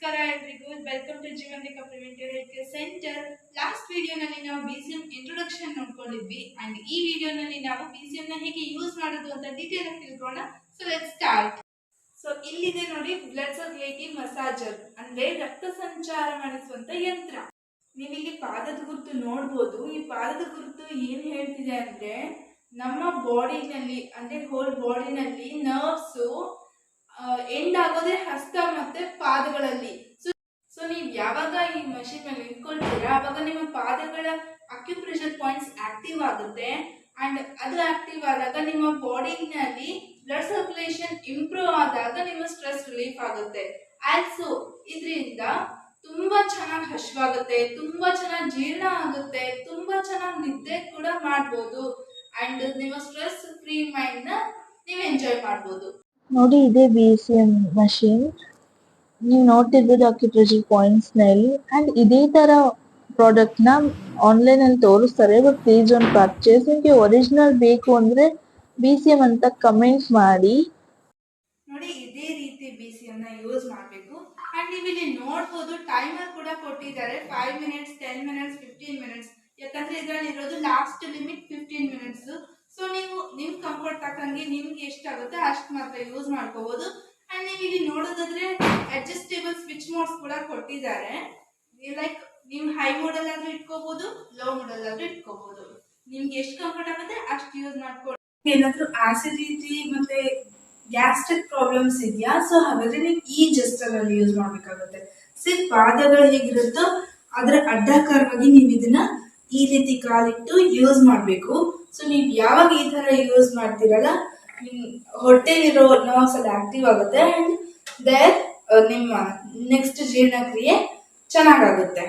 ನಮಸ್ಕಾರ ಎಲ್ರಿಗೂ, welcome to Jeevanika preventive health care centre. Last ವಿಡಿಯೋನಲ್ಲಿ ನಾವು BCM ಇಂಟ್ರೊಡಕ್ಷನ್ ನೋಡ್ಕೊಂಡಿದ್ವಿ ಅಂಡ್ ಈ ವಿಡಿಯೋನಲ್ಲಿ ನಾವು BCM ನ ಹೇಗೆ ಯೂಸ್ ಮಾಡೋದು ಅಂತ ಡೀಟೇಲ್ ಆಗಿ ತಿಳ್ಕೊಳ್ಳೋಣ. So let's start. ಸೊ ಇಲ್ಲಿದೆ ನೋಡಿ, ಬ್ಲಡ್ ಸರ್ಕ್ಯುಲೇಟಿಂಗ್ ಮಸಾಜರ್ ಅಂದ್ರೆ ರಕ್ತ ಸಂಚಾರ ಮಾಡಿಸುವಂತ ಯಂತ್ರ. ನೀವಿಲ್ಲಿ ಪಾದದ ಗುರುತು ನೋಡ್ಬೋದು. ಈ ಪಾದದ ಗುರುತು ಏನ್ ಹೇಳ್ತಿದೆ ಅಂದ್ರೆ ನಮ್ಮ ಬಾಡಿನಲ್ಲಿ ಅಂದ್ರೆ ಹೋಲ್ ಬಾಡಿನಲ್ಲಿ ನರ್ವ್ಸ್ ಎಂಡ್ ಆಗೋದೇ ಹಸ್ತ ಮತ್ತೆ ಪಾದಗಳಲ್ಲಿ. ಸೊ ನೀವು ಯಾವಾಗ ಈ ಮಷಿನ್ ಮೇಲೆ ಇಟ್ಕೊಳ್ತೀರಾ ಅವಾಗ ನಿಮ್ಮ ಪಾದಗಳ ಅಕ್ಯುಪ್ರೆಷರ್ ಪಾಯಿಂಟ್ಸ್ ಆಕ್ಟಿವ್ ಆಗುತ್ತೆ ಅಂಡ್ ಅದು ಆಕ್ಟಿವ್ ಆದಾಗ ನಿಮ್ಮ ಬಾಡಿನಲ್ಲಿ ಬ್ಲಡ್ ಸರ್ಕ್ಯುಲೇಷನ್ ಇಂಪ್ರೂವ್ ಆದಾಗ ನಿಮ್ಮ ಸ್ಟ್ರೆಸ್ ರಿಲೀಫ್ ಆಗುತ್ತೆ. ಆಲ್ಸೋ ಇದರಿಂದ ತುಂಬಾ ಚೆನ್ನಾಗಿ ಹಶ್ವಾಗುತ್ತೆ, ತುಂಬಾ ಚೆನ್ನಾಗಿ ಜೀರ್ಣ ಆಗುತ್ತೆ, ತುಂಬಾ ಚೆನ್ನಾಗಿ ನಿದ್ದೆ ಕೂಡ ಮಾಡ್ಬೋದು ಅಂಡ್ ನಿಮ್ಮ ಸ್ಟ್ರೆಸ್ ಫ್ರೀ ಮೈಂಡ್ ನ ನೀವು ಎಂಜಾಯ್ ಮಾಡ್ಬೋದು. ನೋಡಿ, ಇದೇ BCM ಮಷೀನ್ ನೀವು ನೋಡ್ತಿರ್ಬೋದು ಅಕ್ಯುಪ್ರೆಷರ್ ಪಾಯಿಂಟ್ಸ್ ನಲ್ಲಿ. ಅಂಡ್ ಇದೇ ತರ ಪ್ರಾಡಕ್ಟ್ ನ ಆನ್ಲೈನ್ ಅಲ್ಲಿ ತೋರಿಸ್ತಾರೆ. ಬಟ್ ಪ್ಲೀಸ್ ಒಂದು ಪರ್ಚೇಸ್. ನಿಮಗೆ ಒರಿಜಿನಲ್ ಬೇಕು ಅಂದ್ರೆ BCM ಅಂತ ಕಮೆಂಟ್ ಮಾಡಿ. ನೋಡಿ, ಇದೇ ರೀತಿ BCM ನ ಯೂಸ್ ಮಾಡಬೇಕು. ಅಂಡ್ ನೀವು ಇಲ್ಲಿ ನೋಡ್ಬೋದು ಟೈಮರ್ ಕೂಡ ಕೊಟ್ಟಿದ್ದಾರೆ. 5 ಮಿನಿಟ್ಸ್, 10 ಮಿನಿಟ್ಸ್, 15 ಮಿನಿಟ್ಸ್. ಯಾಕಂದ್ರೆ ಇದರಲ್ಲಿ ಇರೋದು ಲಾಸ್ಟ್ ಲಿಮಿಟ್ 15 ಮಿನಿಟ್ಸ್. ಸೊ ನೀವು ನಿಮ್ ಕಂಫರ್ಟ್ ತಕ್ಕಂಗೆ ನಿಮ್ಗೆ ಎಷ್ಟಾಗುತ್ತೆ ಅಷ್ಟು ಮಾತ್ರ ಯೂಸ್ ಮಾಡ್ಕೋಬಹುದು. ಅಂಡ್ ನೀವು ಇಲ್ಲಿ ನೋಡೋದಾದ್ರೆ ಅಡ್ಜಸ್ಟೇಬಲ್ ಸ್ವಿಚ್ ಮೋಡ್ಸ್ ಕೂಡ ಕೊಟ್ಟಿದ್ದಾರೆ. ಲೈಕ್ ನೀವು ಹೈ ಮೋಡಲ್ ಆದ್ರೂ ಇಟ್ಕೋಬಹುದು, ಲೋ ಮೋಡಲ್ ಆದ್ರೂ ಇಟ್ಕೋಬಹುದು. ನಿಮ್ಗೆ ಎಷ್ಟು ಕಂಫರ್ಟ್ ಆಗುತ್ತೆ ಅಷ್ಟು ಯೂಸ್ ಮಾಡ್ಕೊಳ್ಳಿ. ಏನಾದ್ರೂ ಆಸಿಡಿಟಿ ಮತ್ತೆ ಗ್ಯಾಸ್ಟ್ರಿಕ್ ಪ್ರಾಬ್ಲಮ್ಸ್ ಇದೆಯಾ? ಸೊ ಹಾಗಾದ್ರೆ ನೀವು ಈ ಜಸ್ಟರ್ ಅಲ್ಲಿ ಯೂಸ್ ಮಾಡ್ಬೇಕಾಗುತ್ತೆ. ಸಿರ್ಫ್ ಪಾದಗಳು ಹೇಗಿರುತ್ತೋ ಅದರ ಅಡ್ಡಾಕಾರವಾಗಿ ನೀವು ಇದನ್ನ ಈ ರೀತಿ ಕಾಲಿಟ್ಟು ಯೂಸ್ ಮಾಡಬೇಕು. ಸೊ ನೀವು ಯಾವಾಗ ಈ ತರ ಯೂಸ್ ಮಾಡ್ತೀರಲ್ಲ, ಹೊಟ್ಟೆಲಿರೋ ನರ್ವ್ಸ್ ಅಲ್ಲಿ ಆಕ್ಟಿವ್ ಆಗುತ್ತೆ ಅಂಡ್ ದೇರ್ ನಿಮ್ಮ ನೆಕ್ಸ್ಟ್ ಜೀರ್ಣಕ್ರಿಯೆ ಚೆನ್ನಾಗಾಗುತ್ತೆ.